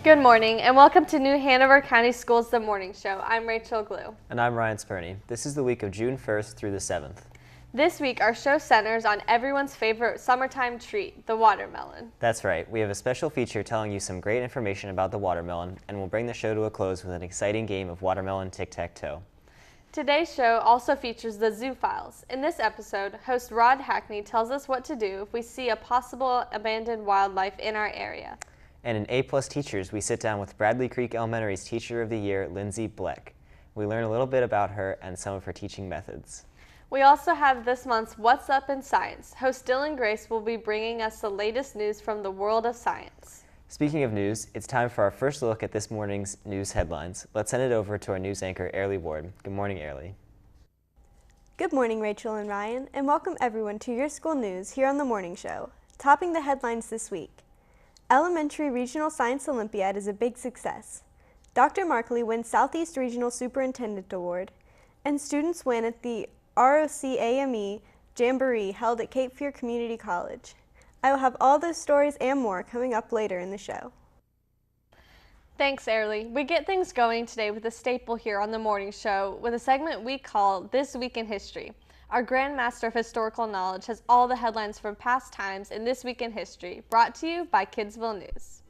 Good morning and welcome to New Hanover County Schools The Morning Show. I'm Rachel Glue. And I'm Ryan Spurney. This is the week of June 1st through the 7th. This week our show centers on everyone's favorite summertime treat, the watermelon. That's right. We have a special feature telling you some great information about the watermelon, and we'll bring the show to a close with an exciting game of watermelon tic-tac-toe. Today's show also features the Zoo Files. In this episode, host Rod Hackney tells us what to do if we see a possible abandoned wildlife in our area. And in A-Plus Teachers, we sit down with Bradley Creek Elementary's Teacher of the Year, Lindsay Bleck. We learn a little bit about her and some of her teaching methods. We also have this month's What's Up in Science. Host Dylan Grace will be bringing us the latest news from the world of science. Speaking of news, it's time for our first look at this morning's news headlines. Let's send it over to our news anchor, Airly Ward. Good morning, Airly. Good morning, Rachel and Ryan, and welcome everyone to your school news here on The Morning Show. Topping the headlines this week. Elementary Regional Science Olympiad is a big success. Dr. Markley wins Southeast Regional Superintendent Award, and students win at the ROCAME Jamboree held at Cape Fear Community College. I will have all those stories and more coming up later in the show. Thanks, Airly. We get things going today with a staple here on The Morning Show with a segment we call This Week in History. Our Grand Master of Historical Knowledge has all the headlines from past times in This Week in History, brought to you by Kidsville News.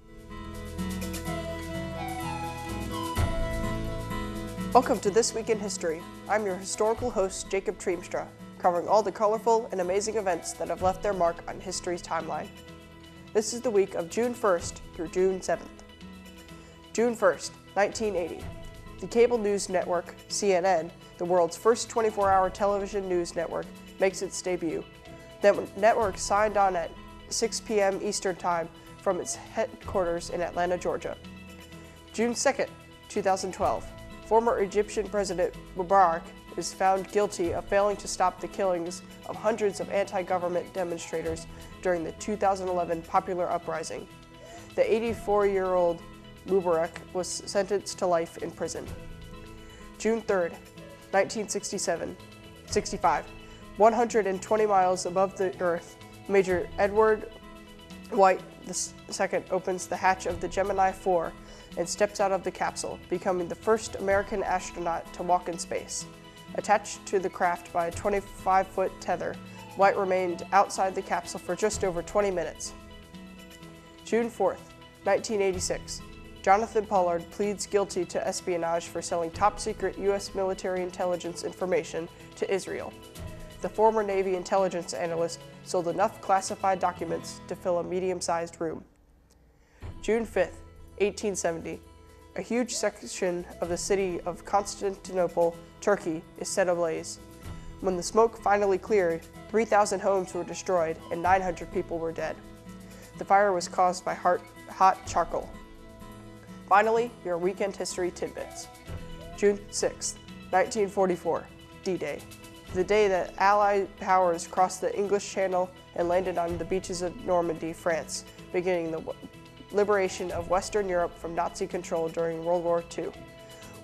Welcome to This Week in History. I'm your historical host, Jacob Treemstra, covering all the colorful and amazing events that have left their mark on history's timeline. This is the week of June 1st through June 7th. June 1st, 1980. The cable news network, CNN, the world's first 24-hour television news network, makes its debut. The network signed on at 6 p.m. Eastern Time from its headquarters in Atlanta, Georgia. June 2nd, 2012. Former Egyptian President Mubarak is found guilty of failing to stop the killings of hundreds of anti-government demonstrators during the 2011 popular uprising. The 84-year-old Mubarak was sentenced to life in prison. June 3rd, 1965, 120 miles above the Earth, Major Edward White II opens the hatch of the Gemini 4 and steps out of the capsule, becoming the first American astronaut to walk in space. Attached to the craft by a 25-foot tether, White remained outside the capsule for just over 20 minutes. June 4th, 1986. Jonathan Pollard pleads guilty to espionage for selling top-secret U.S. military intelligence information to Israel. The former Navy intelligence analyst sold enough classified documents to fill a medium-sized room. June 5th, 1870. A huge section of the city of Constantinople, Turkey, is set ablaze. When the smoke finally cleared, 3,000 homes were destroyed and 900 people were dead. The fire was caused by hot charcoal. Finally, your weekend history tidbits. June 6, 1944, D-Day. The day that Allied powers crossed the English Channel and landed on the beaches of Normandy, France, beginning the liberation of Western Europe from Nazi control during World War II.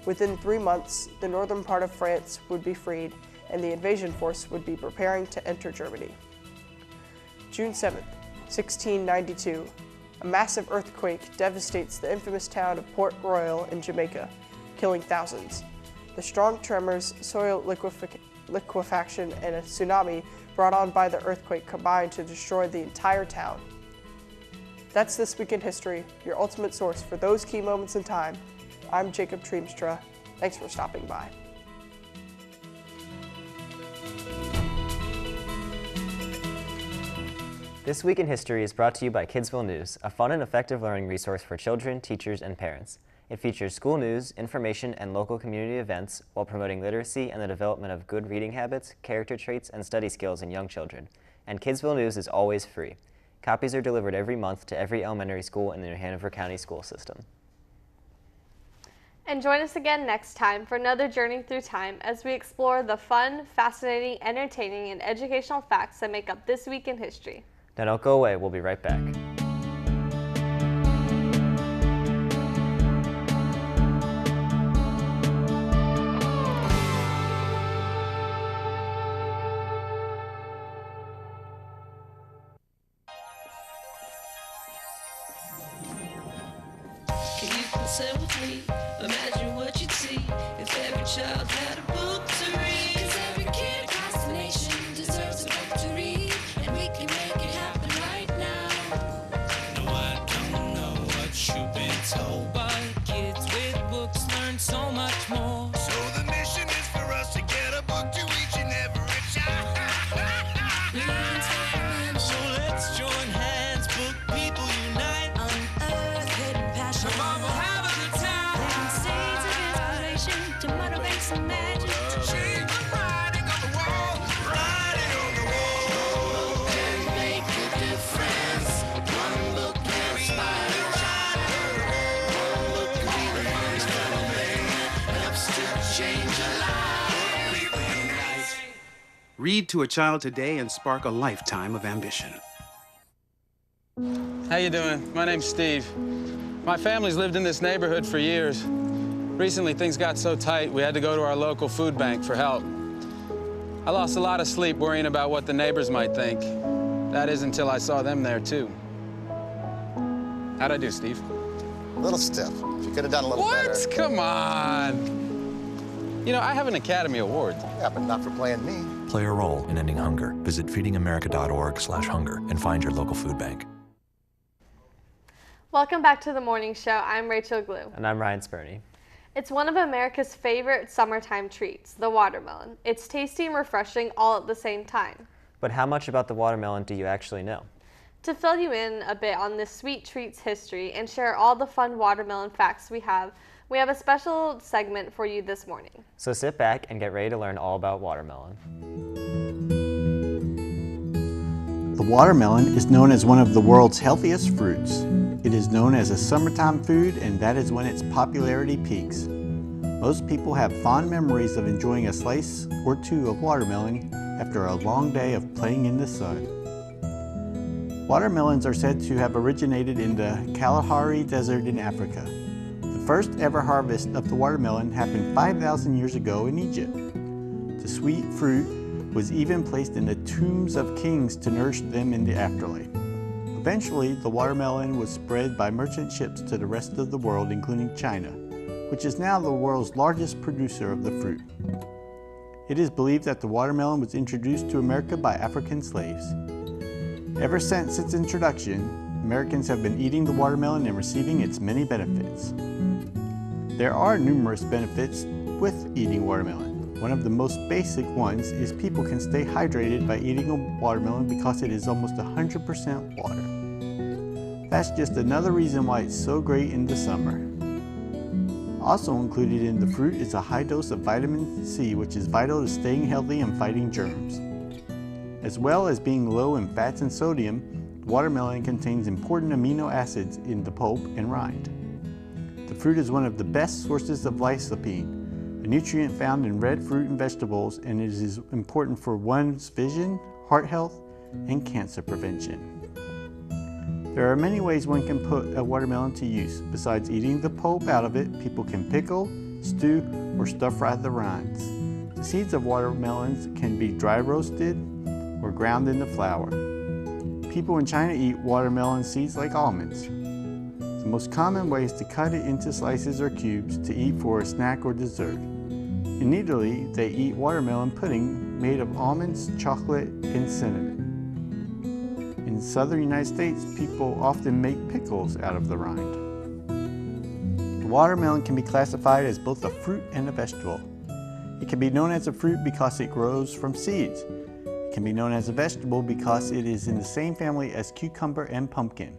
Within 3 months, the northern part of France would be freed, and the invasion force would be preparing to enter Germany. June 7, 1692. A massive earthquake devastates the infamous town of Port Royal in Jamaica, killing thousands. The strong tremors, soil liquefaction, and a tsunami brought on by the earthquake combined to destroy the entire town. That's This Week in History, your ultimate source for those key moments in time. I'm Jacob Treemstra. Thanks for stopping by. This Week in History is brought to you by Kidsville News, a fun and effective learning resource for children, teachers, and parents. It features school news, information, and local community events while promoting literacy and the development of good reading habits, character traits, and study skills in young children. And Kidsville News is always free. Copies are delivered every month to every elementary school in the New Hanover County school system. And join us again next time for another journey through time as we explore the fun, fascinating, entertaining, and educational facts that make up This Week in History. Now don't go away, we'll be right back. Sit with me, imagine what you'd see if every child had a book to read. 'Cause every kid across the nation deserves a book to read, and we can make it happen right now. No, I don't know what you've been told, but kids with books learn so much more. So the mission is for us to get a book to each and every child. So let's join hands, book people unite, unearth hidden passion. To motivate some magic, to change the writing on the wall, writing on the wall, and make a difference. One book can inspire a child. One book can be the first thing that helps to change a life. Read to a child today and spark a lifetime of ambition. How you doing? My name's Steve. My family's lived in this neighborhood for years. Recently, things got so tight, we had to go to our local food bank for help. I lost a lot of sleep worrying about what the neighbors might think. That is until I saw them there, too. How'd I do, Steve? A little stiff. You could have done a little better. What? Come on. You know, I have an Academy Award. Yeah, but not for playing me. Play a role in ending hunger. Visit feedingamerica.org/hunger and find your local food bank. Welcome back to the morning show. I'm Rachel Glue. And I'm Ryan Spurney. It's one of America's favorite summertime treats, the watermelon. It's tasty and refreshing all at the same time. But how much about the watermelon do you actually know? To fill you in a bit on this sweet treat's history and share all the fun watermelon facts we have a special segment for you this morning. So sit back and get ready to learn all about watermelon. The watermelon is known as one of the world's healthiest fruits. It is known as a summertime food, and that is when its popularity peaks. Most people have fond memories of enjoying a slice or two of watermelon after a long day of playing in the sun. Watermelons are said to have originated in the Kalahari Desert in Africa. The first ever harvest of the watermelon happened 5,000 years ago in Egypt. The sweet fruit was even placed in the tombs of kings to nourish them in the afterlife. Eventually, the watermelon was spread by merchant ships to the rest of the world, including China, which is now the world's largest producer of the fruit. It is believed that the watermelon was introduced to America by African slaves. Ever since its introduction, Americans have been eating the watermelon and receiving its many benefits. There are numerous benefits with eating watermelon. One of the most basic ones is people can stay hydrated by eating a watermelon because it is almost 100% water. That's just another reason why it's so great in the summer. Also included in the fruit is a high dose of vitamin C, which is vital to staying healthy and fighting germs. As well as being low in fats and sodium, watermelon contains important amino acids in the pulp and rind. The fruit is one of the best sources of lycopene, a nutrient found in red fruit and vegetables, and it is important for one's vision, heart health, and cancer prevention. There are many ways one can put a watermelon to use. Besides eating the pulp out of it, people can pickle, stew, or stir-fry the rinds. The seeds of watermelons can be dry roasted or ground into flour. People in China eat watermelon seeds like almonds. The most common way is to cut it into slices or cubes to eat for a snack or dessert. In Italy, they eat watermelon pudding made of almonds, chocolate, and cinnamon. In southern United States, people often make pickles out of the rind. The watermelon can be classified as both a fruit and a vegetable. It can be known as a fruit because it grows from seeds. It can be known as a vegetable because it is in the same family as cucumber and pumpkin.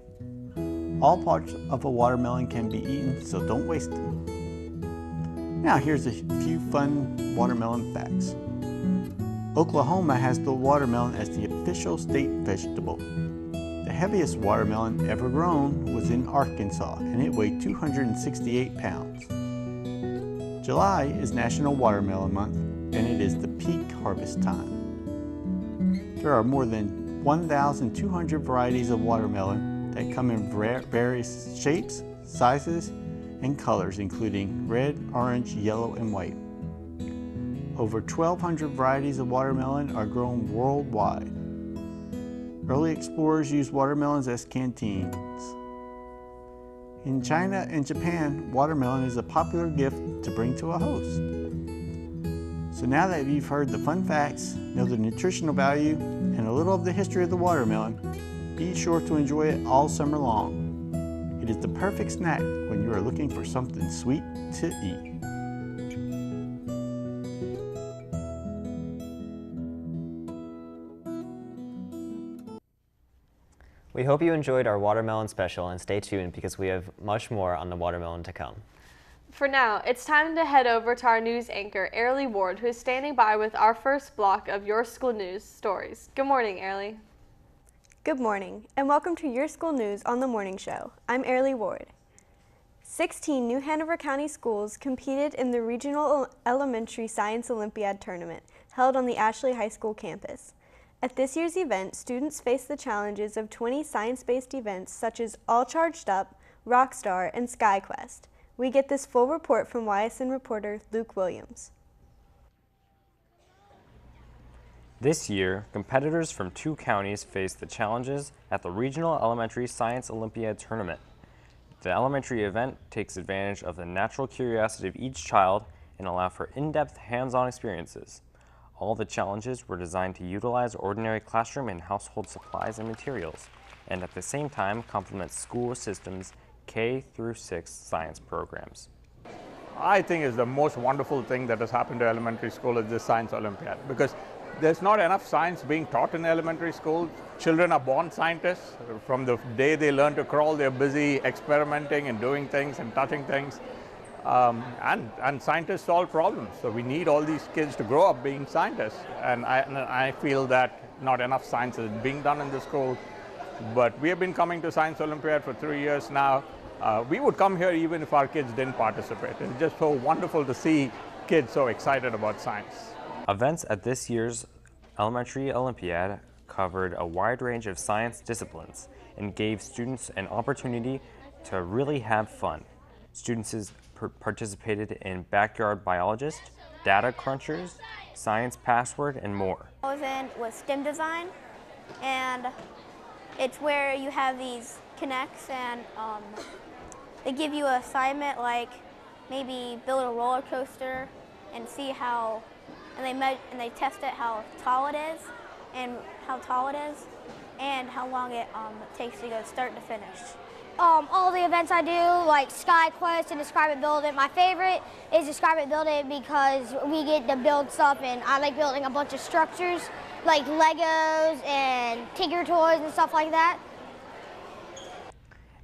All parts of a watermelon can be eaten, so don't waste them. Now here's a few fun watermelon facts. Oklahoma has the watermelon as the official state vegetable. The heaviest watermelon ever grown was in Arkansas, and it weighed 268 pounds. July is National Watermelon Month, and it is the peak harvest time. There are more than 1,200 varieties of watermelon that come in various shapes, sizes, and colors, including red, orange, yellow, and white. Over 1,200 varieties of watermelon are grown worldwide. Early explorers used watermelons as canteens. In China and Japan, watermelon is a popular gift to bring to a host. So now that you've heard the fun facts, know the nutritional value, and a little of the history of the watermelon, be sure to enjoy it all summer long. It is the perfect snack when you are looking for something sweet to eat. We hope you enjoyed our watermelon special, and stay tuned because we have much more on the watermelon to come. For now, it's time to head over to our news anchor, Airly Ward, who is standing by with our first block of Your School News stories. Good morning, Airly. Good morning, and welcome to Your School News on the Morning Show. I'm Airly Ward. 16 New Hanover County schools competed in the Regional Elementary Science Olympiad Tournament held on the Ashley High School campus. At this year's event, students faced the challenges of 20 science-based events such as All Charged Up, Rockstar, and SkyQuest. We get this full report from YSN reporter Luke Williams. This year, competitors from 2 counties faced the challenges at the Regional Elementary Science Olympiad Tournament. The elementary event takes advantage of the natural curiosity of each child and allow for in-depth hands-on experiences. All the challenges were designed to utilize ordinary classroom and household supplies and materials, and at the same time complement school systems K through 6 science programs. I think is the most wonderful thing that has happened to elementary school is this Science Olympiad, because there's not enough science being taught in elementary school. Children are born scientists. From the day they learn to crawl, they're busy experimenting and doing things and touching things. And scientists solve problems. So we need all these kids to grow up being scientists. And I feel that not enough science is being done in the school. But we have been coming to Science Olympiad for 3 years now. We would come here even if our kids didn't participate. It's just so wonderful to see kids so excited about science. Events at this year's Elementary Olympiad covered a wide range of science disciplines and gave students an opportunity to really have fun. Students participated in backyard biologist, data crunchers, science password, and more. I was in with STEM design, and it's where you have these connects and they give you an assignment like maybe build a roller coaster and see how, and they test it how tall it is and how long it takes to go start to finish. All the events I do, like SkyQuest and Describe It, Build It. My favorite is Describe It, Build It because we get to build stuff, and I like building a bunch of structures, like Legos and Tinker Toys and stuff like that.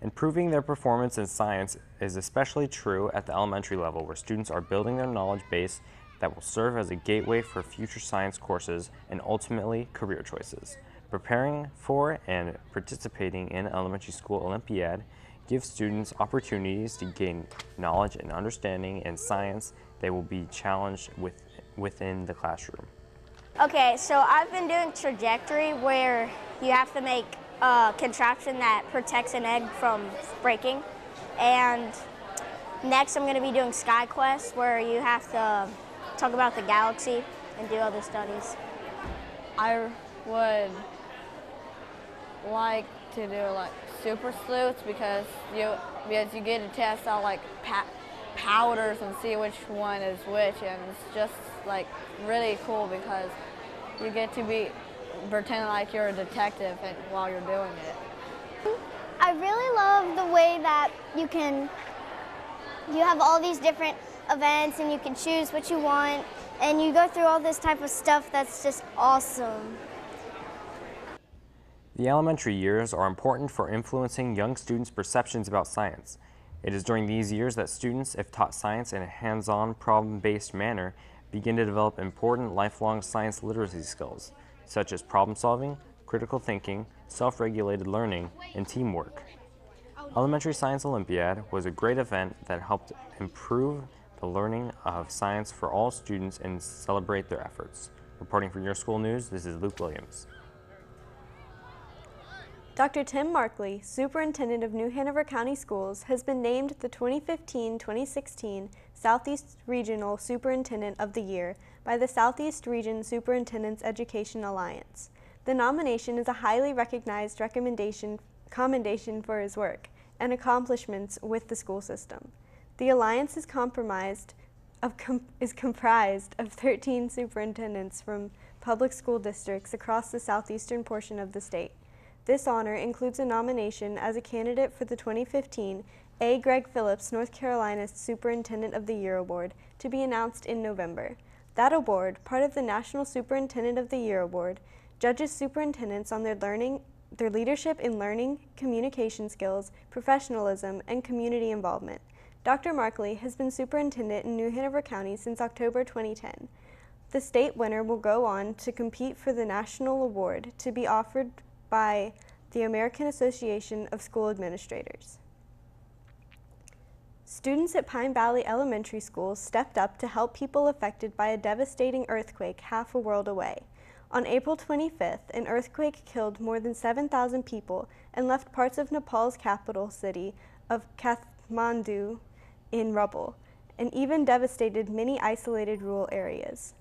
Improving their performance in science is especially true at the elementary level, where students are building their knowledge base that will serve as a gateway for future science courses and ultimately career choices. Preparing for and participating in Elementary School Olympiad gives students opportunities to gain knowledge and understanding in science. They will be challenged within the classroom. Okay, so I've been doing trajectory where you have to make a contraption that protects an egg from breaking. And next I'm going to be doing SkyQuest, where you have to talk about the galaxy and do other studies. I would like to do like super sleuths because you get to test out like powders and see which one is which, and it's just like really cool because you get to be pretending like you're a detective while you're doing it. I really love the way that you have all these different events and you can choose what you want and you go through all this type of stuff that's just awesome. The elementary years are important for influencing young students' perceptions about science. It is during these years that students, if taught science in a hands-on, problem-based manner, begin to develop important lifelong science literacy skills, such as problem-solving, critical thinking, self-regulated learning, and teamwork. Elementary Science Olympiad was a great event that helped improve the learning of science for all students and celebrate their efforts. Reporting for Your School News, this is Luke Williams. Dr. Tim Markley, Superintendent of New Hanover County Schools, has been named the 2015-2016 Southeast Regional Superintendent of the Year by the Southeast Region Superintendents Education Alliance. The nomination is a highly recognized commendation for his work and accomplishments with the school system. The Alliance is comprised of 13 superintendents from public school districts across the southeastern portion of the state. This honor includes a nomination as a candidate for the 2015 A. Greg Phillips North Carolina Superintendent of the Year Award to be announced in November. That award, part of the National Superintendent of the Year Award, judges superintendents on their leadership in learning, communication skills, professionalism, and community involvement. Dr. Markley has been superintendent in New Hanover County since October 2010. The state winner will go on to compete for the national award to be offered by the American Association of School Administrators. Students at Pine Valley Elementary School stepped up to help people affected by a devastating earthquake half a world away. On April 25th, an earthquake killed more than 7,000 people and left parts of Nepal's capital city of Kathmandu in rubble, and even devastated many isolated rural areas.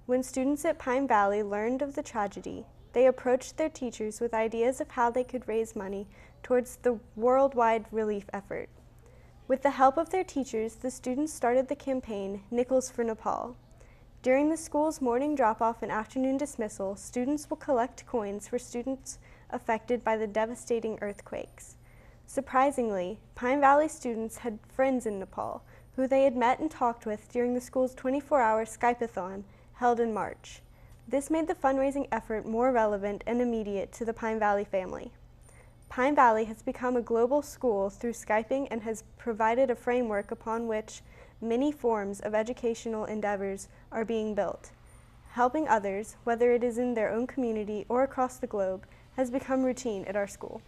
When students at Pine Valley learned of the tragedy, they approached their teachers with ideas of how they could raise money towards the worldwide relief effort. With the help of their teachers, the students started the campaign Nickels for Nepal. During the school's morning drop-off and afternoon dismissal, students will collect coins for students affected by the devastating earthquakes. Surprisingly, Pine Valley students had friends in Nepal who they had met and talked with during the school's 24-hour Skype-a-thon held in March. This made the fundraising effort more relevant and immediate to the Pine Valley family. Pine Valley has become a global school through Skyping and has provided a framework upon which many forms of educational endeavors are being built. Helping others, whether it is in their own community or across the globe, has become routine at our school.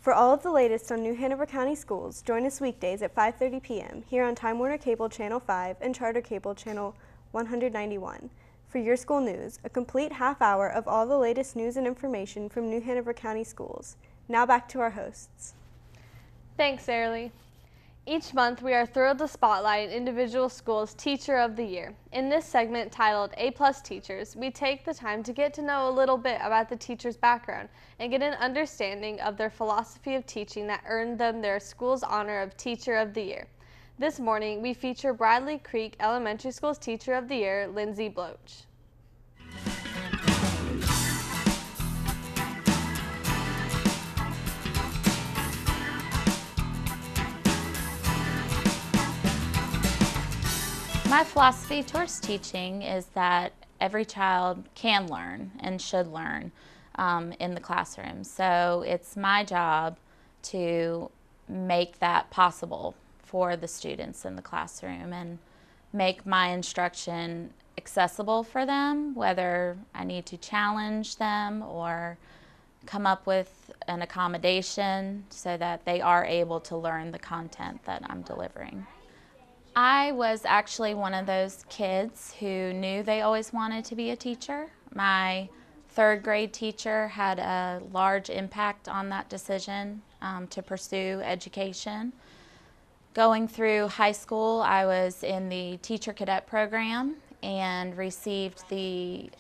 For all of the latest on New Hanover County Schools, join us weekdays at 5:30 p.m. here on Time Warner Cable Channel 5 and Charter Cable Channel 191. For Your School News, a complete half hour of all the latest news and information from New Hanover County Schools. Now back to our hosts. Thanks, Airly. Each month, we are thrilled to spotlight an individual school's Teacher of the Year. In this segment titled A+ Teachers, we take the time to get to know a little bit about the teacher's background and get an understanding of their philosophy of teaching that earned them their school's honor of Teacher of the Year. This morning, we feature Bradley Creek Elementary School's Teacher of the Year, Lindsay Bloach. My philosophy towards teaching is that every child can learn and should learn in the classroom. So it's my job to make that possible for the students in the classroom and make my instruction accessible for them, whether I need to challenge them or come up with an accommodation so that they are able to learn the content that I'm delivering. I was actually one of those kids who knew they always wanted to be a teacher. My third grade teacher had a large impact on that decision to pursue education. Going through high school, I was in the Teacher Cadet Program and received the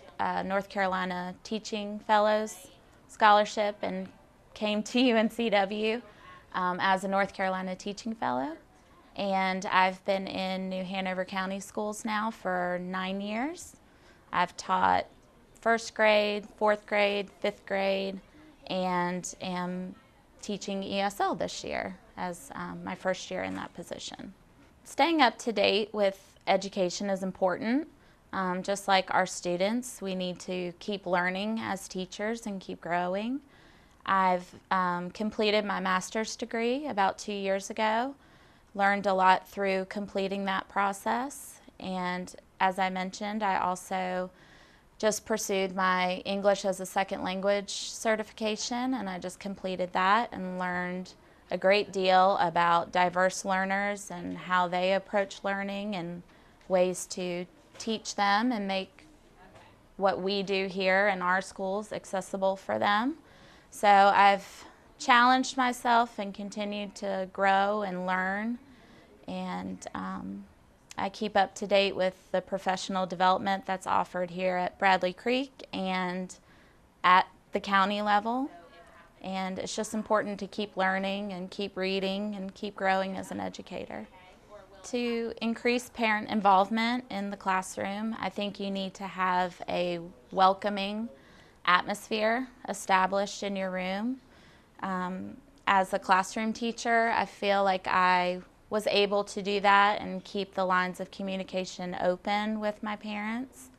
North Carolina Teaching Fellows Scholarship and came to UNCW as a North Carolina Teaching Fellow. And I've been in New Hanover County Schools now for 9 years. I've taught first grade, fourth grade, fifth grade, and am teaching ESL this year as my first year in that position. Staying up to date with education is important. Just like our students, we need to keep learning as teachers and keep growing. I've completed my master's degree about 2 years ago, learned a lot through completing that process, and as I mentioned, I also just pursued my English as a second language certification, and I just completed that and learned a great deal about diverse learners and how they approach learning and ways to teach them and make what we do here in our schools accessible for them. So I've challenged myself and continued to grow and learn, and I keep up to date with the professional development that's offered here at Bradley Creek and at the county level. And it's just important to keep learning and keep reading and keep growing as an educator. To increase parent involvement in the classroom, I think you need to have a welcoming atmosphere established in your room. As a classroom teacher, I feel like I was able to do that and keep the lines of communication open with my parents.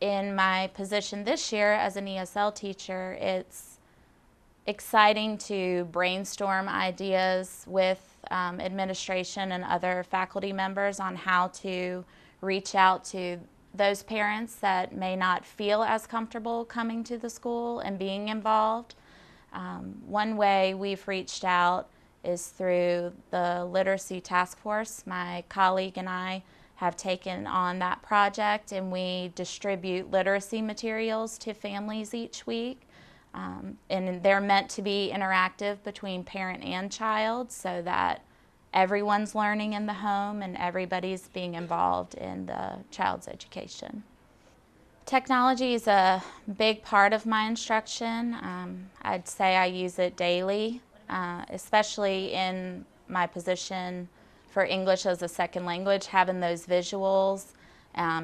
In my position this year as an ESL teacher, it's exciting to brainstorm ideas with administration and other faculty members on how to reach out to those parents that may not feel as comfortable coming to the school and being involved. One way we've reached out is through the Literacy Task Force. My colleague and I have taken on that project, and we distribute literacy materials to families each week. And they're meant to be interactive between parent and child so that everyone's learning in the home and everybody's being involved in the child's education. Technology is a big part of my instruction. I'd say I use it daily, especially in my position for English as a second language, having those visuals.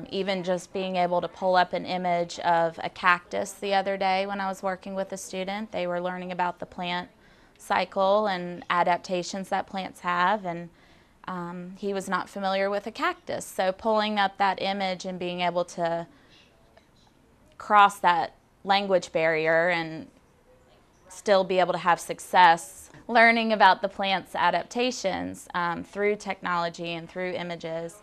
Even just being able to pull up an image of a cactus the other day when I was working with a student. They were learning about the plant cycle and adaptations that plants have, and he was not familiar with a cactus. So pulling up that image and being able to cross that language barrier and still be able to have success learning about the plant's adaptations through technology and through images.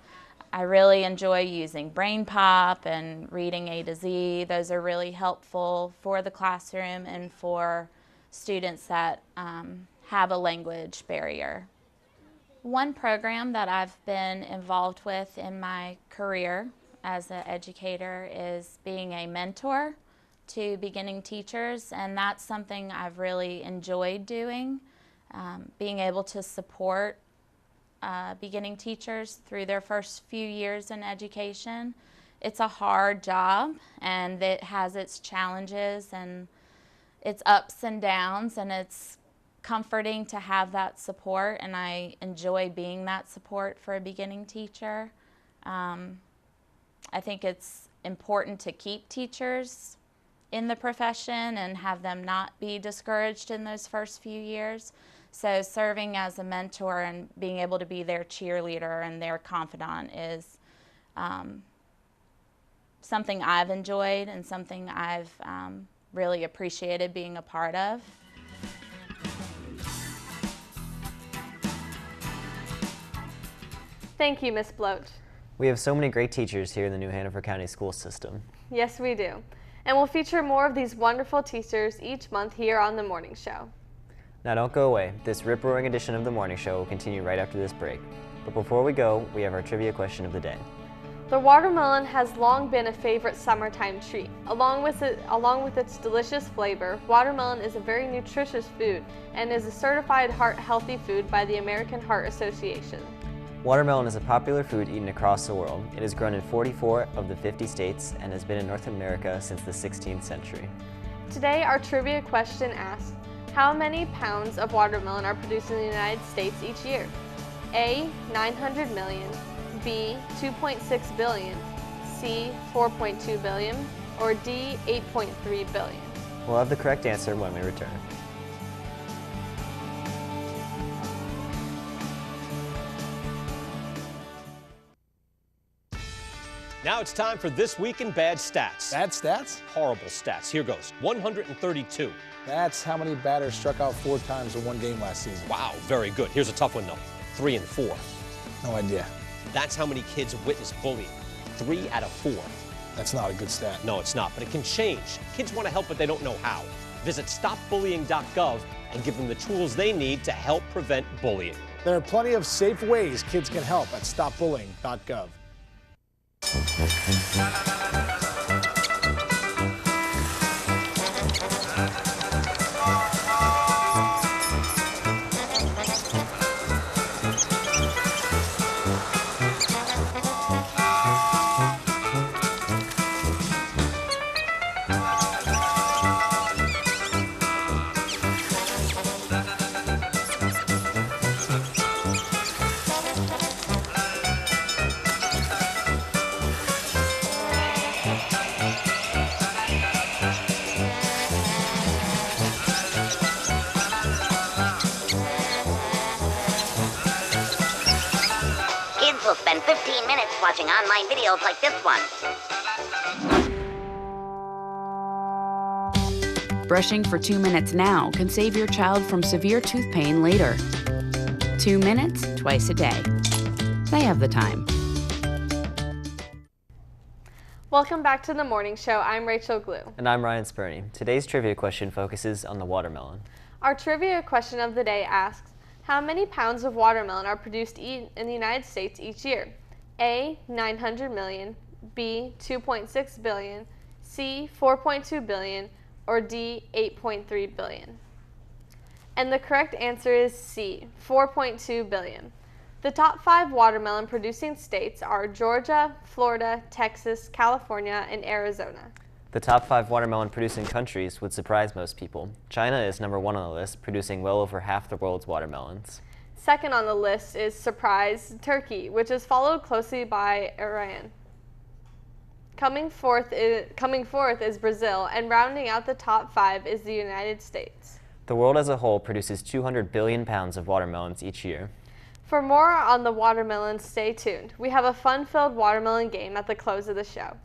I really enjoy using Brain Pop and reading A to Z. Those are really helpful for the classroom and for students that have a language barrier. One program that I've been involved with in my career as an educator is being a mentor to beginning teachers, and that's something I've really enjoyed doing, being able to support beginning teachers through their first few years in education. It's a hard job, and it has its challenges and its ups and downs, and it's comforting to have that support, and I enjoy being that support for a beginning teacher. I think it's important to keep teachers in the profession and have them not be discouraged in those first few years. So serving as a mentor and being able to be their cheerleader and their confidant is something I've enjoyed and something I've really appreciated being a part of. Thank you, Ms. Bloat. We have so many great teachers here in the New Hanover County school system. Yes, we do. And we'll feature more of these wonderful teachers each month here on The Morning Show. Now don't go away. This rip-roaring edition of The Morning Show will continue right after this break. But before we go, we have our trivia question of the day. The watermelon has long been a favorite summertime treat. Along with its delicious flavor, watermelon is a very nutritious food and is a certified heart-healthy food by the American Heart Association. Watermelon is a popular food eaten across the world. It is grown in 44 of the 50 states and has been in North America since the 16th century. Today, our trivia question asks, how many pounds of watermelon are produced in the United States each year? A, 900 million, B, 2.6 billion, C, 4.2 billion, or D, 8.3 billion? We'll have the correct answer when we return. Now it's time for This Week in Bad Stats. Bad stats? Horrible stats. Here goes. 132. That's how many batters struck out 4 times in one game last season. Wow, very good. Here's a tough one, though. 3 and 4. No idea. That's how many kids have witnessed bullying. 3 out of 4. That's not a good stat. No, it's not, but it can change. Kids want to help, but they don't know how. Visit stopbullying.gov and give them the tools they need to help prevent bullying. There are plenty of safe ways kids can help at stopbullying.gov. Kids will spend 15 minutes watching online videos like this one. Brushing for 2 minutes now can save your child from severe tooth pain later. 2 minutes twice a day. They have the time. Welcome back to the morning show. I'm Rachel Glue. And I'm Ryan Spurney. Today's trivia question focuses on the watermelon. Our trivia question of the day asks, how many pounds of watermelon are produced in the United States each year? A, 900 million, B, 2.6 billion, C, 4.2 billion, or D, 8.3 billion? And the correct answer is C, 4.2 billion. The top 5 watermelon producing states are Georgia, Florida, Texas, California, and Arizona. The top 5 watermelon producing countries would surprise most people. China is number 1 on the list, producing well over half the world's watermelons. Second on the list is, surprise, Turkey, which is followed closely by Iran. Coming forth is Brazil, and rounding out the top 5 is the United States. The world as a whole produces 200 billion pounds of watermelons each year. For more on the watermelons, stay tuned. We have a fun-filled watermelon game at the close of the show.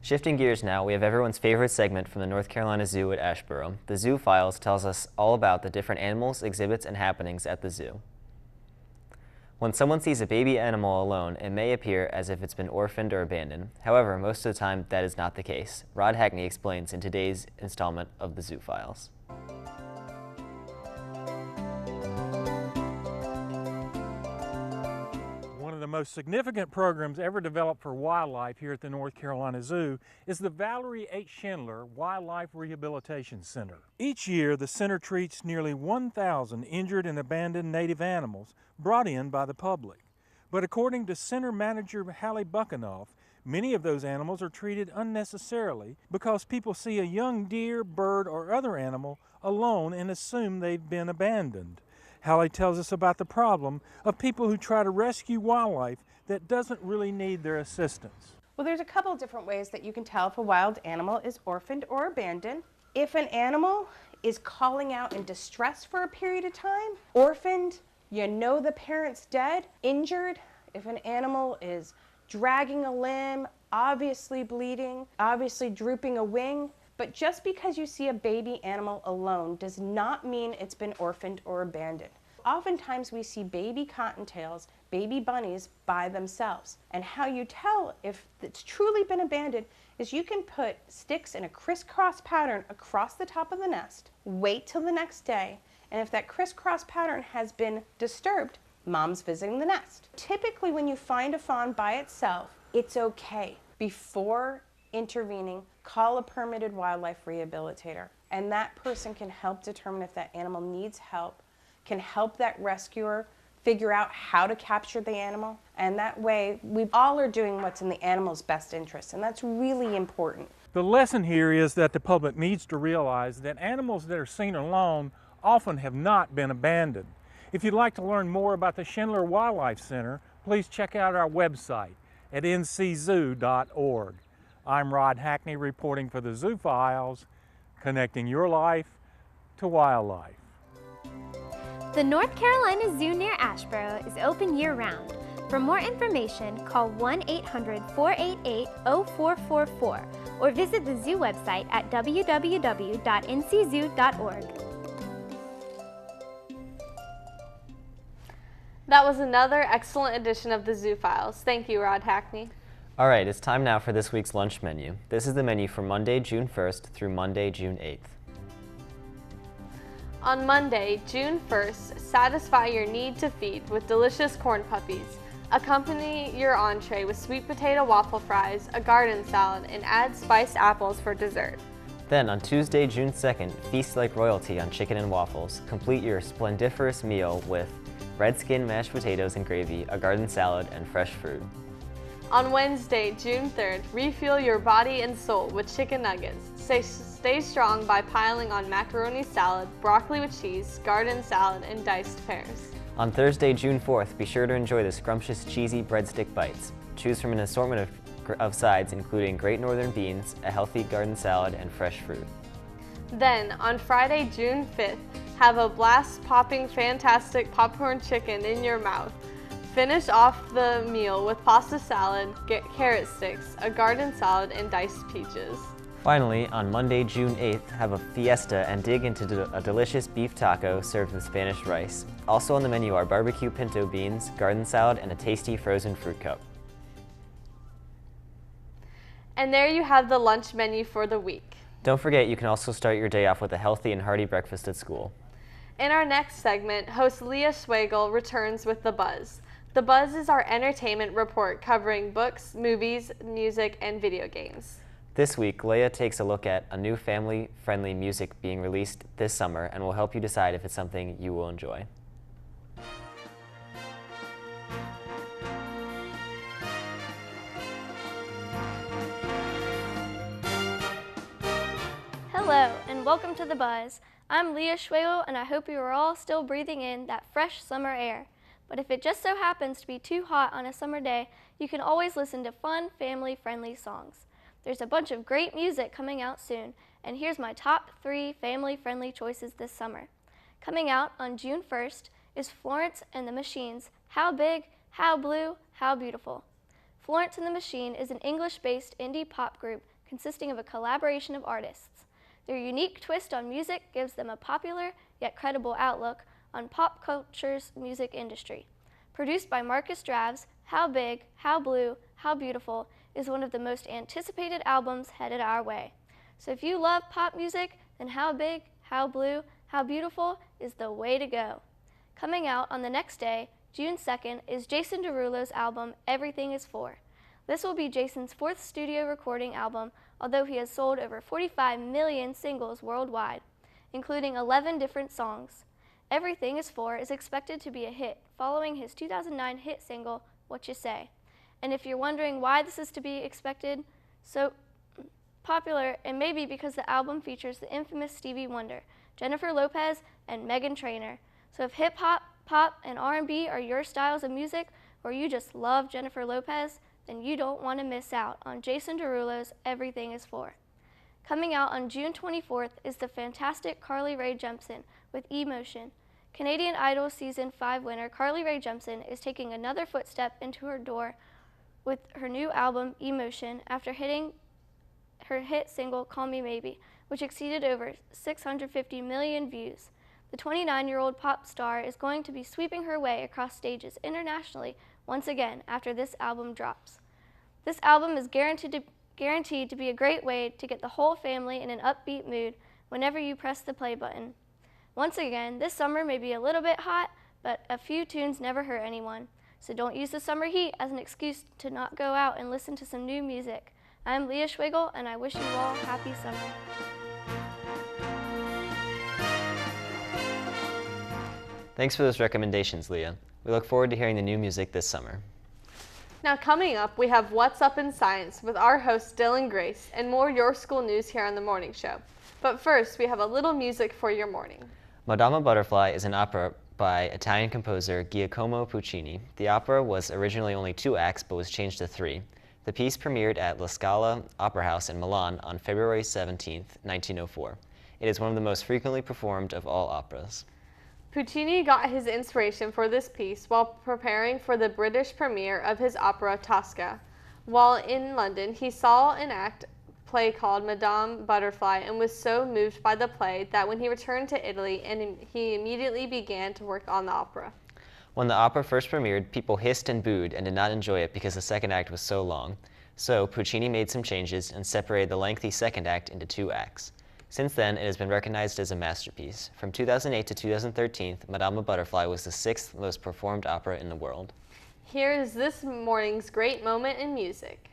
Shifting gears now, we have everyone's favorite segment from the North Carolina Zoo at Asheboro. The Zoo Files tells us all about the different animals, exhibits, and happenings at the zoo. When someone sees a baby animal alone, it may appear as if it's been orphaned or abandoned. However, most of the time, that is not the case. Rod Hackney explains in today's installment of the Zoo Files. One of the most significant programs ever developed for wildlife here at the North Carolina Zoo is the Valerie H. Schindler Wildlife Rehabilitation Center. Each year, the center treats nearly 1,000 injured and abandoned native animals brought in by the public. But according to center manager Hallie Buckenoff, many of those animals are treated unnecessarily because people see a young deer, bird, or other animal alone and assume they've been abandoned. Hallie tells us about the problem of people who try to rescue wildlife that doesn't really need their assistance. Well, there's a couple of different ways that you can tell if a wild animal is orphaned or abandoned. If an animal is calling out in distress for a period of time, orphaned, you know the parent's dead. Injured, if an animal is dragging a limb, obviously bleeding, obviously drooping a wing. But just because you see a baby animal alone does not mean it's been orphaned or abandoned. Oftentimes we see baby cottontails, baby bunnies by themselves. And how you tell if it's truly been abandoned is you can put sticks in a crisscross pattern across the top of the nest, wait till the next day, and if that crisscross pattern has been disturbed, mom's visiting the nest. Typically when you find a fawn by itself, it's okay. Before intervening, call a permitted wildlife rehabilitator, and that person can help determine if that animal needs help, can help that rescuer figure out how to capture the animal, and that way we all are doing what's in the animal's best interest, and that's really important. The lesson here is that the public needs to realize that animals that are seen alone often have not been abandoned. If you'd like to learn more about the Schindler Wildlife Center, please check out our website at nczoo.org. I'm Rod Hackney reporting for the Zoo Files, connecting your life to wildlife. The North Carolina Zoo near Asheboro is open year-round. For more information, call 1-800-488-0444 or visit the zoo website at www.nczoo.org. That was another excellent edition of the Zoo Files. Thank you, Rod Hackney. All right, it's time now for this week's lunch menu. This is the menu for Monday, June 1st through Monday, June 8th. On Monday, June 1st, satisfy your need to feed with delicious corn puppies. Accompany your entree with sweet potato waffle fries, a garden salad, and add spiced apples for dessert. Then on Tuesday, June 2nd, feast like royalty on chicken and waffles. Complete your splendiferous meal with red skin mashed potatoes and gravy, a garden salad, and fresh fruit. On Wednesday, June 3rd, refuel your body and soul with chicken nuggets. Stay strong by piling on macaroni salad, broccoli with cheese, garden salad, and diced pears. On Thursday, June 4th, be sure to enjoy the scrumptious cheesy breadstick bites. Choose from an assortment of sides including Great Northern beans, a healthy garden salad, and fresh fruit. Then, on Friday, June 5th, have a blast-popping fantastic popcorn chicken in your mouth. Finish off the meal with pasta salad, carrot sticks, a garden salad, and diced peaches. Finally, on Monday, June 8th, have a fiesta and dig into a delicious beef taco served with Spanish rice. Also on the menu are barbecue pinto beans, garden salad, and a tasty frozen fruit cup. And there you have the lunch menu for the week. Don't forget, you can also start your day off with a healthy and hearty breakfast at school. In our next segment, host Leah Schwagel returns with The Buzz. The Buzz is our entertainment report covering books, movies, music, and video games. This week, Leah takes a look at a new family-friendly music being released this summer and will help you decide if it's something you will enjoy. Hello, and welcome to The Buzz. I'm Leah Schwagel, and I hope you are all still breathing in that fresh summer air. But if it just so happens to be too hot on a summer day, you can always listen to fun, family-friendly songs. There's a bunch of great music coming out soon, and here's my top 3 family-friendly choices this summer. Coming out on June 1st is Florence and the Machine's How Big, How Blue, How Beautiful. Florence and the Machine is an English-based indie pop group consisting of a collaboration of artists. Their unique twist on music gives them a popular yet credible outlook on pop culture's music industry. Produced by Marcus Draves, How Big, How Blue, How Beautiful is one of the most anticipated albums headed our way. So if you love pop music, then How Big, How Blue, How Beautiful is the way to go. Coming out on the next day, June 2nd, is Jason Derulo's album, Everything Is For. This will be Jason's 4th studio recording album, although he has sold over 45 million singles worldwide, including 11 different songs. Everything Is For is expected to be a hit, following his 2009 hit single, What You Say. And if you're wondering why this is to be expected so popular, it may be because the album features the infamous Stevie Wonder, Jennifer Lopez, and Meghan Trainor. So if hip-hop, pop, and R&B are your styles of music, or you just love Jennifer Lopez, then you don't want to miss out on Jason Derulo's Everything Is For. Coming out on June 24th is the fantastic Carly Rae Jepsen with Emotion. Canadian Idol Season 5 winner Carly Rae Jepsen is taking another footstep into her door with her new album, Emotion, after hitting her hit single, Call Me Maybe, which exceeded over 650 million views. The 29-year-old pop star is going to be sweeping her way across stages internationally once again after this album drops. This album is guaranteed to be a great way to get the whole family in an upbeat mood whenever you press the play button. Once again, this summer may be a little bit hot, but a few tunes never hurt anyone. So don't use the summer heat as an excuse to not go out and listen to some new music. I'm Leah Schwagel, and I wish you all happy summer. Thanks for those recommendations, Leah. We look forward to hearing the new music this summer. Now coming up, we have What's Up in Science with our host Dylan Grace and more Your School news here on The Morning Show. But first, we have a little music for your morning. Madama Butterfly is an opera by Italian composer Giacomo Puccini. The opera was originally only 2 acts but was changed to 3. The piece premiered at La Scala Opera House in Milan on February 17, 1904. It is one of the most frequently performed of all operas. Puccini got his inspiration for this piece while preparing for the British premiere of his opera Tosca. While in London, he saw an play called Madame Butterfly and was so moved by the play that when he returned to Italy, he immediately began to work on the opera. When the opera first premiered, people hissed and booed and did not enjoy it because the second act was so long. So Puccini made some changes and separated the lengthy second act into 2 acts. Since then, it has been recognized as a masterpiece. From 2008 to 2013, Madame Butterfly was the 6th most performed opera in the world. Here is this morning's great moment in music.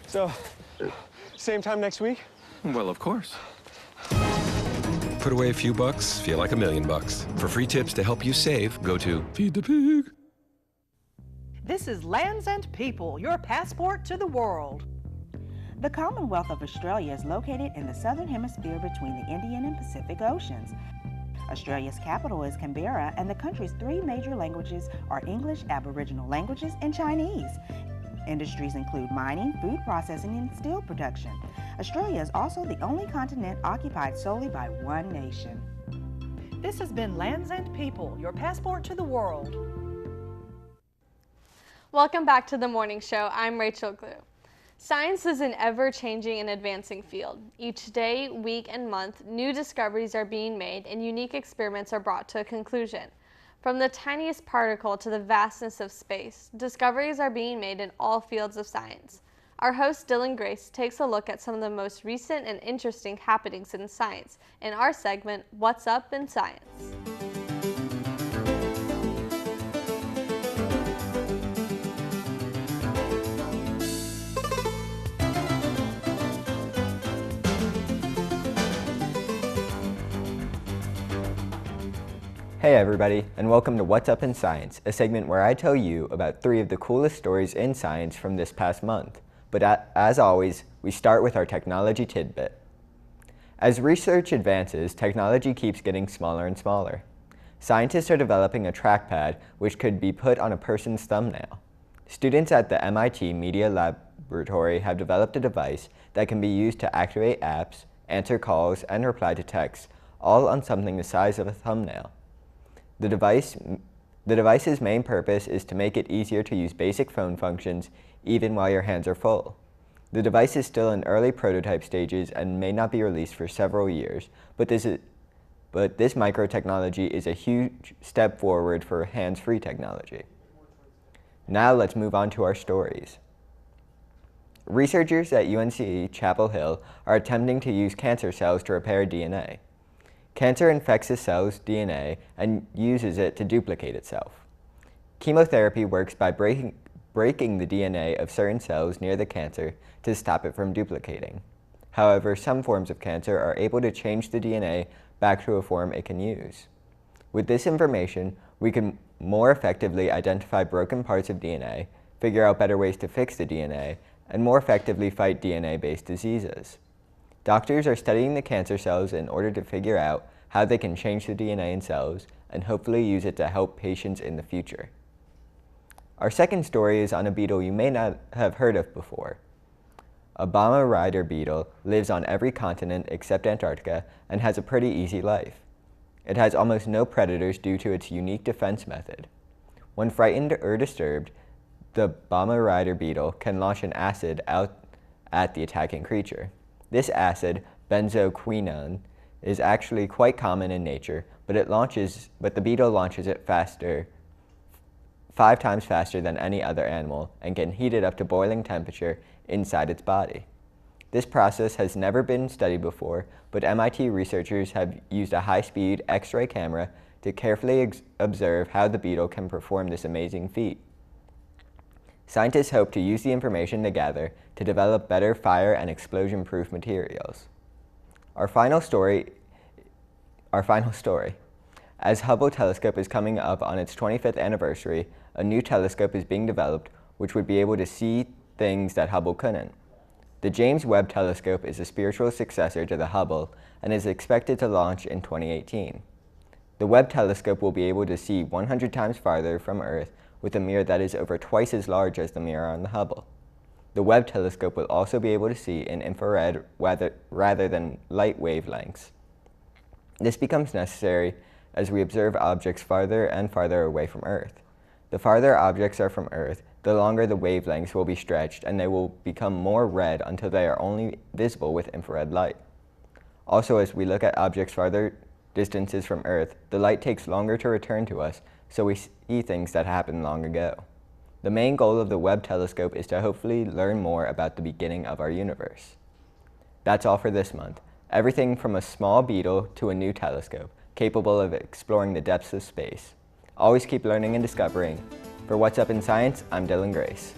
So, same time next week? Well, of course. Put away a few bucks, feel like $1 million. For free tips to help you save, go to Feed the Pig. This is Lands and People, your passport to the world. The Commonwealth of Australia is located in the southern hemisphere between the Indian and Pacific Oceans. Australia's capital is Canberra, and the country's 3 major languages are English, Aboriginal languages, and Chinese. Industries include mining, food processing, and steel production. Australia is also the only continent occupied solely by one nation. This has been Lands and People, your passport to the world. Welcome back to the morning show. I'm Rachel Glue. Science is an ever-changing and advancing field. Each day, week, and month, new discoveries are being made and unique experiments are brought to a conclusion. From the tiniest particle to the vastness of space, discoveries are being made in all fields of science. Our host, Dylan Grace, takes a look at some of the most recent and interesting happenings in science in our segment, What's Up in Science? Hey everybody, and welcome to What's Up in Science, a segment where I tell you about 3 of the coolest stories in science from this past month. But as always, we start with our technology tidbit. As research advances, technology keeps getting smaller and smaller. Scientists are developing a trackpad which could be put on a person's thumbnail. Students at the MIT Media Laboratory have developed a device that can be used to activate apps, answer calls, and reply to texts, all on something the size of a thumbnail. The device's main purpose is to make it easier to use basic phone functions even while your hands are full. The device is still in early prototype stages and may not be released for several years, but this micro-technology is a huge step forward for hands-free technology. Now let's move on to our stories. Researchers at UNC Chapel Hill are attempting to use cancer cells to repair DNA. Cancer infects a cell's DNA and uses it to duplicate itself. Chemotherapy works by breaking the DNA of certain cells near the cancer to stop it from duplicating. However, some forms of cancer are able to change the DNA back to a form it can use. With this information, we can more effectively identify broken parts of DNA, figure out better ways to fix the DNA, and more effectively fight DNA-based diseases. Doctors are studying the cancer cells in order to figure out how they can change the DNA in cells and hopefully use it to help patients in the future. Our second story is on a beetle you may not have heard of before. A Bama rider beetle lives on every continent except Antarctica and has a pretty easy life. It has almost no predators due to its unique defense method. When frightened or disturbed, the Bama rider beetle can launch an acid out at the attacking creature. This acid, benzoquinone, is actually quite common in nature, but the beetle launches it 5 times faster than any other animal and can heat it up to boiling temperature inside its body. This process has never been studied before, but MIT researchers have used a high-speed X-ray camera to carefully observe how the beetle can perform this amazing feat. Scientists hope to use the information they gather to develop better fire and explosion-proof materials. Our final story. As Hubble telescope is coming up on its 25th anniversary, a new telescope is being developed which would be able to see things that Hubble couldn't. The James Webb Telescope is a spiritual successor to the Hubble and is expected to launch in 2018. The Webb Telescope will be able to see 100 times farther from Earth with a mirror that is over twice as large as the mirror on the Hubble. The Webb Telescope will also be able to see in infrared rather than light wavelengths. This becomes necessary as we observe objects farther and farther away from Earth. The farther objects are from Earth, the longer the wavelengths will be stretched and they will become more red until they are only visible with infrared light. Also, as we look at objects farther distances from Earth, the light takes longer to return to us, so we see things that happened long ago. The main goal of the Webb Telescope is to hopefully learn more about the beginning of our universe. That's all for this month. Everything from a small beetle to a new telescope, capable of exploring the depths of space. Always keep learning and discovering. For What's Up in Science, I'm Dylan Grace.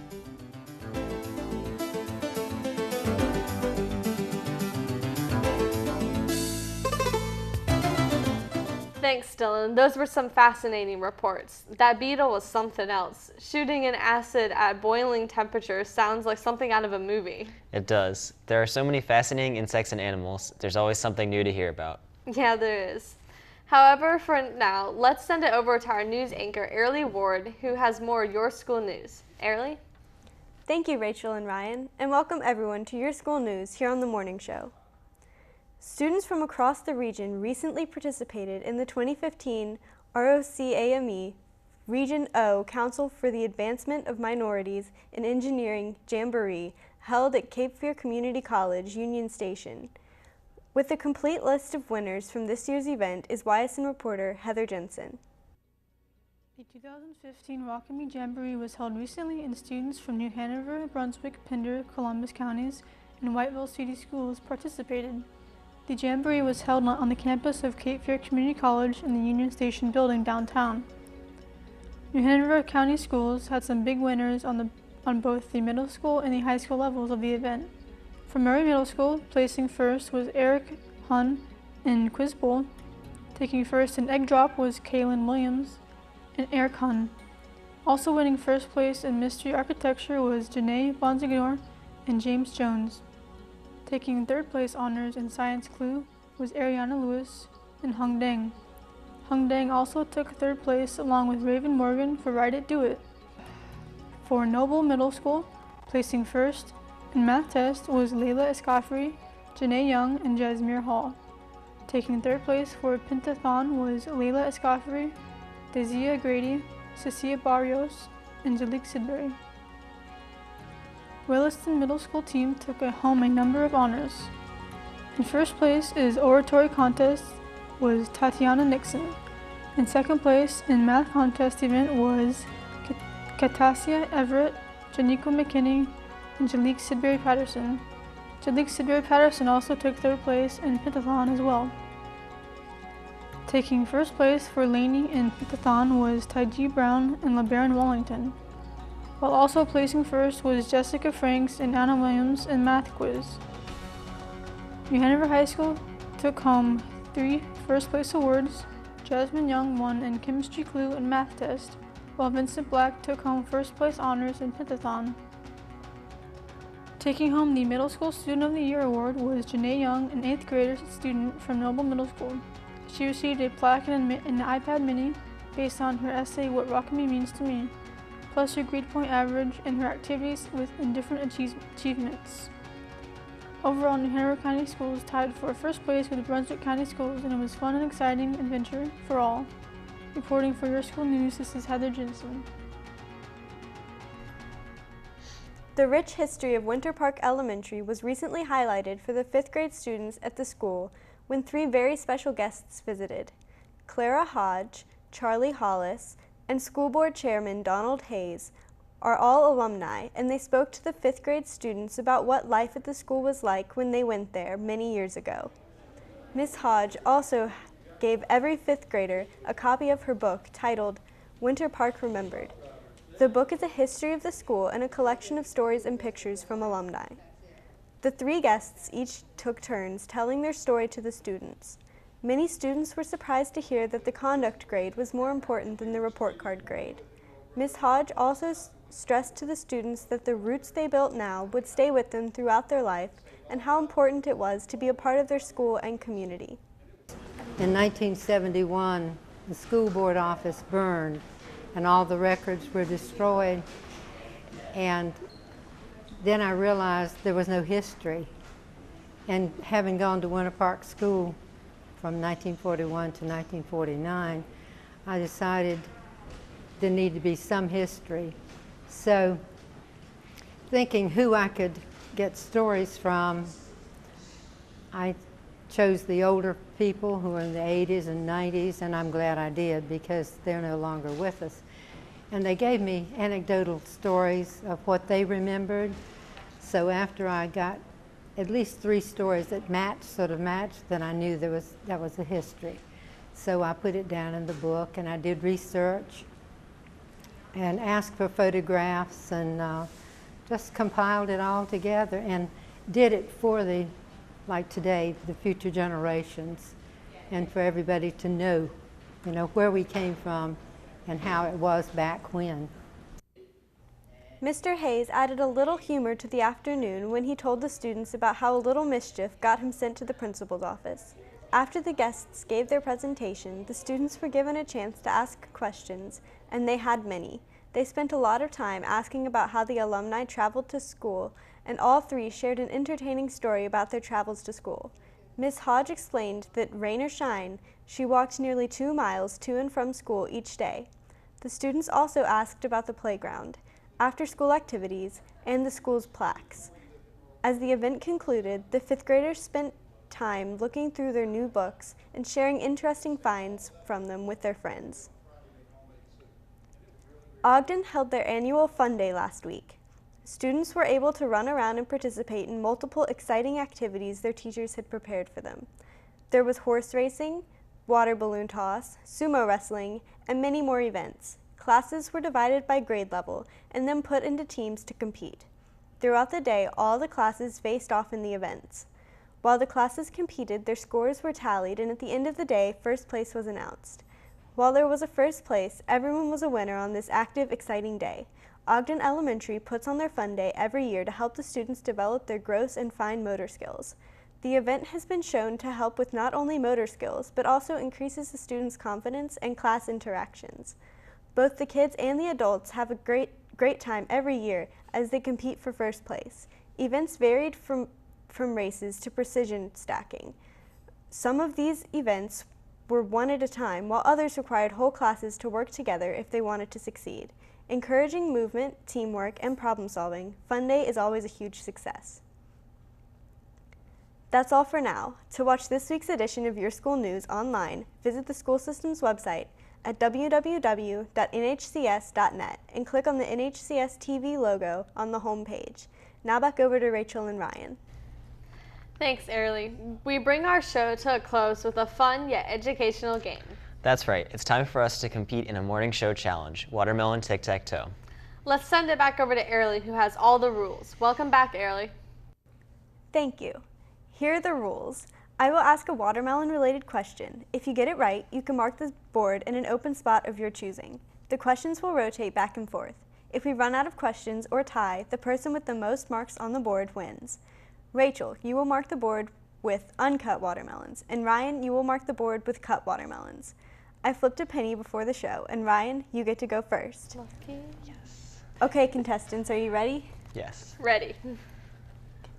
Thanks, Dylan. Those were some fascinating reports. That beetle was something else. Shooting an acid at boiling temperatures sounds like something out of a movie. It does. There are so many fascinating insects and animals. There's always something new to hear about. Yeah, there is. However, for now, let's send it over to our news anchor, Airly Ward, who has more Your School News. Airly? Thank you, Rachel and Ryan, and welcome everyone to Your School News here on The Morning Show. Students from across the region recently participated in the 2015 ROCAME Region O Council for the Advancement of Minorities in Engineering Jamboree held at Cape Fear Community College, Union Station. With the complete list of winners from this year's event is YSN reporter Heather Jensen. The 2015 ROCAME Jamboree was held recently and students from New Hanover, Brunswick, Pender, Columbus counties, and Whiteville City Schools participated. The Jamboree was held on the campus of Cape Fear Community College in the Union Station building downtown. New Hanover County Schools had some big winners on both the middle school and the high school levels of the event. From Murray Middle School, placing first was Eric Hun in Quiz Bowl. Taking first in Egg Drop was Kaylin Williams and Eric Hun. Also winning first place in Mystery Architecture was Janae Bonsignor and James Jones. Taking third place honors in Science Clue was Ariana Lewis and Hung Deng. Hung Deng also took third place along with Raven Morgan for Write It, Do It. For Noble Middle School, placing first in Math Test was Layla Escafri, Janae Young, and Jasmine Hall. Taking third place for Pentathon was Layla Escafri, Dezia Grady, Cecilia Barrios, and Jalik Sidbury. Williston Middle School team took home a number of honors. In first place is Oratory Contest was Tatiana Nixon. In second place in Math Contest event was Katasia Everett, Janiko McKinney, and Jalik Sidbury Patterson. Jalik Sidbury Patterson also took third place in Pentathlon as well. Taking first place for Laney and Pentathlon was Taiji Brown and LeBaron Wellington, while also placing first was Jessica Franks and Anna Williams in Math Quiz. New Hanover High School took home 3 first place awards. Jasmine Young won in Chemistry Clue and Math Test, while Vincent Black took home first place honors in Pentathlon. Taking home the Middle School Student of the Year award was Janae Young, an 8th grader student from Noble Middle School. She received a plaque and an iPad mini based on her essay What Rockamy Means to Me, plus her grade point average and her activities in different achievements. Overall, New Hanover County Schools tied for first place with Brunswick County Schools, and it was fun and exciting adventure for all. Reporting for Your School News, this is Heather Jensen. The rich history of Winter Park Elementary was recently highlighted for the 5th grade students at the school when 3 very special guests visited. Clara Hodge, Charlie Hollis, and School Board Chairman Donald Hayes are all alumni, and they spoke to the 5th grade students about what life at the school was like when they went there many years ago. Miss Hodge also gave every 5th grader a copy of her book titled Winter Park Remembered. The book is a history of the school and a collection of stories and pictures from alumni. The 3 guests each took turns telling their story to the students. Many students were surprised to hear that the conduct grade was more important than the report card grade. Ms. Hodge also stressed to the students that the roots they built now would stay with them throughout their life and how important it was to be a part of their school and community. In 1971, the school board office burned and all the records were destroyed, and then I realized there was no history. And having gone to Winter Park School from 1941 to 1949, I decided there needed to be some history. So, thinking who I could get stories from, I chose the older people who were in the 80s and 90s, and I'm glad I did because they're no longer with us. And they gave me anecdotal stories of what they remembered. So after I got at least 3 stories that sort of matched, then I knew that was a history. So I put it down in the book, and I did research and asked for photographs, and just compiled it all together and did it for like today, the future generations, and for everybody to know, where we came from and how it was back when. Mr. Hayes added a little humor to the afternoon when he told the students about how a little mischief got him sent to the principal's office. After the guests gave their presentation, the students were given a chance to ask questions, and they had many. They spent a lot of time asking about how the alumni traveled to school, and all 3 shared an entertaining story about their travels to school. Ms. Hodge explained that rain or shine, she walked nearly 2 miles to and from school each day. The students also asked about the playground, after-school activities, and the school's plaques. As the event concluded, the 5th graders spent time looking through their new books and sharing interesting finds from them with their friends. Ogden held their annual Fun Day last week. Students were able to run around and participate in multiple exciting activities their teachers had prepared for them. There was horse racing, water balloon toss, sumo wrestling, and many more events. Classes were divided by grade level and then put into teams to compete. Throughout the day, all the classes faced off in the events. While the classes competed, their scores were tallied, and at the end of the day, first place was announced. While there was a first place, everyone was a winner on this active, exciting day. Ogden Elementary puts on their Fun Day every year to help the students develop their gross and fine motor skills. The event has been shown to help with not only motor skills, but also increases the students' confidence and class interactions. Both the kids and the adults have a great time every year as they compete for first place. Events varied from races to precision stacking. Some of these events were one at a time, while others required whole classes to work together if they wanted to succeed. Encouraging movement, teamwork, and problem solving, Fun Day is always a huge success. That's all for now. To watch this week's edition of Your School News online, visit the school system's website at www.nhcs.net and click on the NHCS TV logo on the home page. Now back over to Rachel and Ryan. Thanks, Airly. We bring our show to a close with a fun yet educational game. That's right. It's time for us to compete in a morning show challenge, Watermelon Tic-Tac-Toe. Let's send it back over to Airly, who has all the rules. Welcome back, Airly. Thank you. Here are the rules. I will ask a watermelon-related question. If you get it right, you can mark the board in an open spot of your choosing. The questions will rotate back and forth. If we run out of questions or tie, the person with the most marks on the board wins. Rachel, you will mark the board with uncut watermelons, and Ryan, you will mark the board with cut watermelons. I flipped a penny before the show, and Ryan, you get to go first. Lucky. Yes. Okay, contestants, are you ready? Yes. Ready.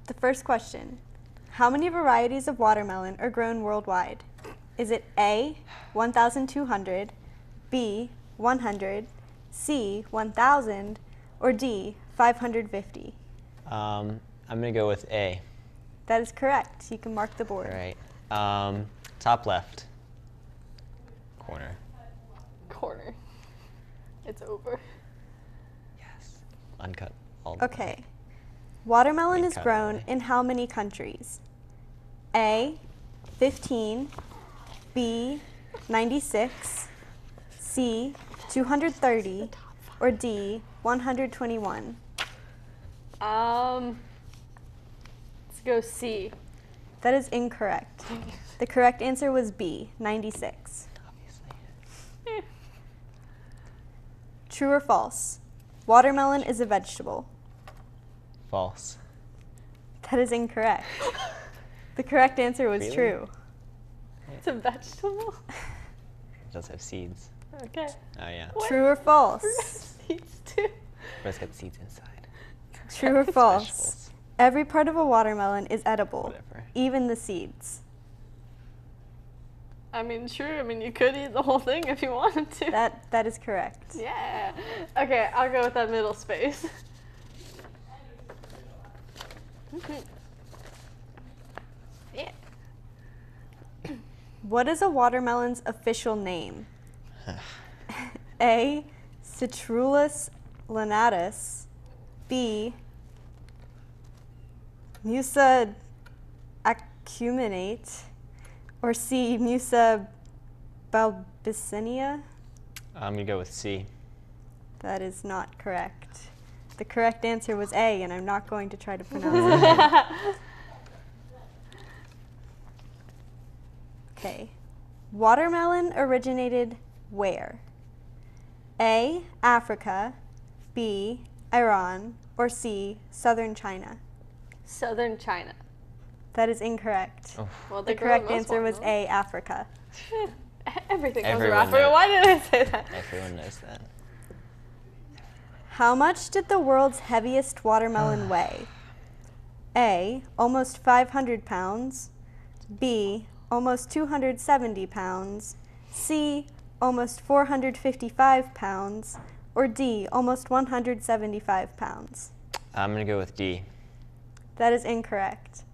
The first question. How many varieties of watermelon are grown worldwide? Is it A, 1,200, B, 100, C, 1,000, or D, 550? I'm going to go with A. That is correct. You can mark the board. All right. Top left. Corner. Corner. It's over. Yes. Uncut. All the way. Okay. Watermelon is Cut grown away. in how many countries? A, 15, B, 96, C, 230, or D, 121? Let's go C. That is incorrect. The correct answer was B, 96. Obviously. True or false? Watermelon is a vegetable. False. That is incorrect. The correct answer was Really? true. It's a vegetable? It does have seeds. Okay. Oh, yeah. True or false? Seeds too. But it's got seeds inside. True or false? Vegetables. Every part of a watermelon is edible, Whatever. even the seeds. I mean, sure. I mean, you could eat the whole thing if you wanted to. That is correct. Yeah. Okay, I'll go with that middle space. Yeah. What is a watermelon's official name? A, Citrullus lanatus. B, Musa acuminate. Or C, Musa balbicinia? I'm going to go with C. That is not correct. The correct answer was A, and I'm not going to try to pronounce it. Okay. Watermelon originated where? A, Africa, B, Iran, or C, southern China? Southern China. That is incorrect. Oh. Well, The correct answer was A, Africa. Everything comes Everyone from Africa. knows. Why did I say that? Everyone knows that. How much did the world's heaviest watermelon weigh? A, almost 500 pounds. B, almost 270 pounds. C, almost 455 pounds. Or D, almost 175 pounds. I'm going to go with D. That is incorrect.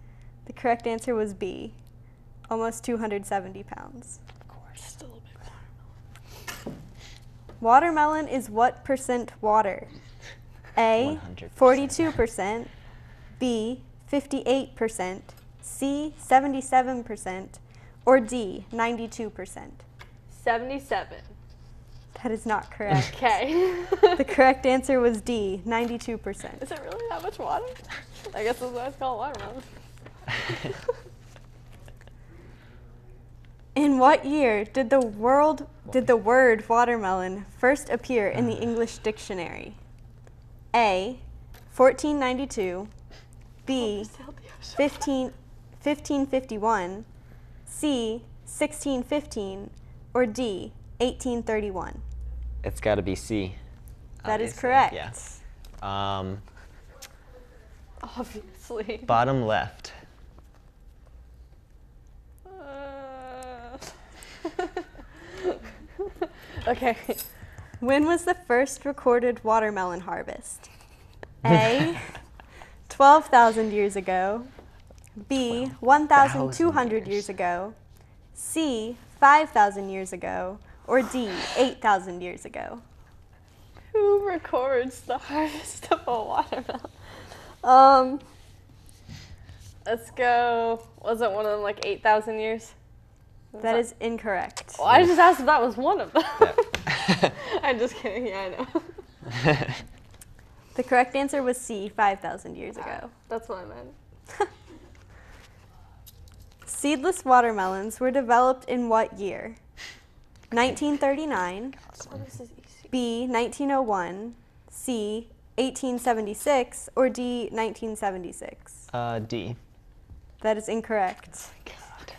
The correct answer was B, almost 270 pounds. Of course. Just a little bit Watermelon is what percent water? A, 100%. 42%, B, 58%, C, 77%, or D, 92%. 77. That is not correct. Okay. The correct answer was D, 92%. Is it really that much water? I guess that's why it's called watermelon. In what year did the word watermelon first appear in the English dictionary? A, 1492, B, 1551, C, 1615, or D, 1831? It's got to be C. That is obviously. correct. Yeah. Obviously. Bottom left. Okay. When was the first recorded watermelon harvest? A, 12,000 years ago. B, 1,200 years ago. C, 5,000 years ago. Or D, 8,000 years ago. Who records the harvest of a watermelon? Let's go. Wasn't one of them like 8,000 years? That is incorrect. Well, I just asked if that was one of them. I'm just kidding. Yeah, I know. The correct answer was C, 5,000 years ago. That's what I meant. Seedless watermelons were developed in what year? 1939, B, 1901, C, 1876, or D, 1976? D. That is incorrect. God.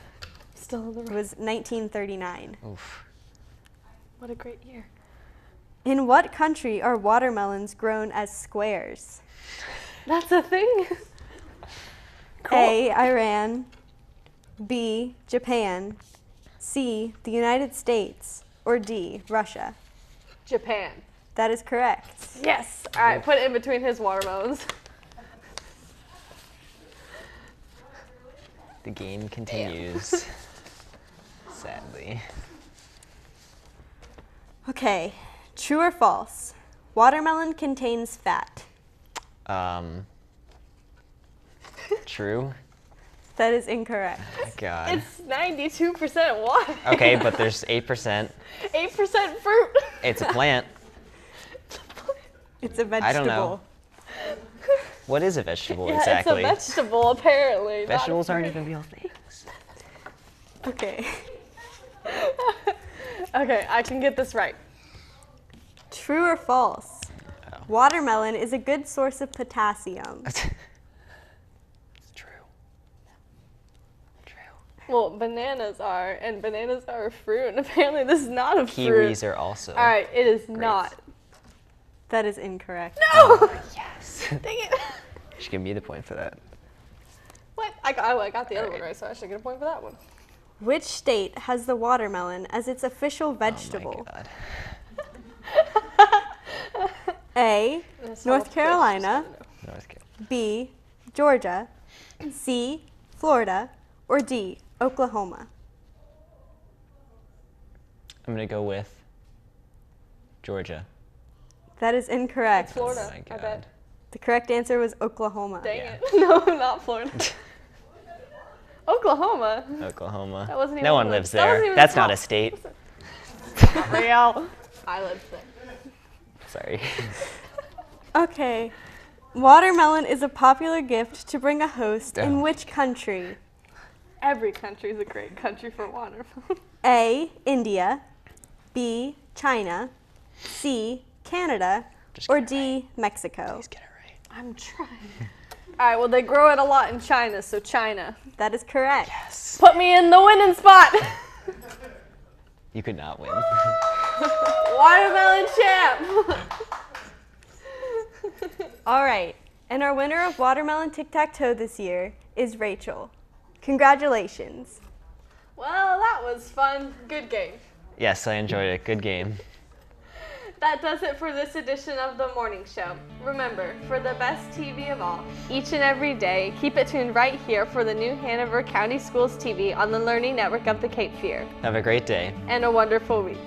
Still in the It was 1939. Oof. What a great year. In what country are watermelons grown as squares? That's a thing? Cool. A, Iran, B, Japan, C, the United States, or D, Russia? Japan. That is correct. Yes. All right, put it in between his watermelons. The game continues. Sadly. Okay, true or false? Watermelon contains fat. True. That is incorrect. My God. It's 92% water. Okay, but there's 8%. 8% fruit. It's a plant. It's a vegetable. I don't know. What is a vegetable Yeah, exactly? it's a vegetable, apparently. Vegetables aren't even real things. Okay. Okay, I can get this right. True or false? Watermelon is a good source of potassium. Well, bananas are, and bananas are a fruit, and apparently this is not a fruit. Kiwis are also. All right, it is great. not. That is incorrect. No! Yes. Dang it. You should give me the point for that. What? I got the other one right, so I should get a point for that one. Which state has the watermelon as its official vegetable? Oh my God. A, North Carolina, North Carolina. B, Georgia, C, Florida, or D, Oklahoma? I'm going to go with Georgia. That is incorrect. It's Florida, Oh my I God. bet. The correct answer was Oklahoma. Dang it. No, not Florida. Oklahoma? Oklahoma. That wasn't even no one one. lives That wasn't there. even That's top. not a state. Not real. I lived there. Sorry. Okay. Watermelon is a popular gift to bring a host in Oh. which country? Every country is a great country for watermelon. A, India, B, China, C, Canada, or D, Mexico? Please get it right. I'm trying. All right, well, they grow it a lot in China, so China. That is correct. Yes. Put me in the winning spot. You could not win. Watermelon champ. All right, and our winner of Watermelon Tic-Tac-Toe this year is Rachel. Congratulations. Well, that was fun. Good game. Yes, I enjoyed it. Good game. That does it for this edition of The Morning Show. Remember, for the best TV of all, each and every day, keep it tuned right here for the new Hanover County Schools TV on the Learning Network of the Cape Fear. Have a great day. And a wonderful week.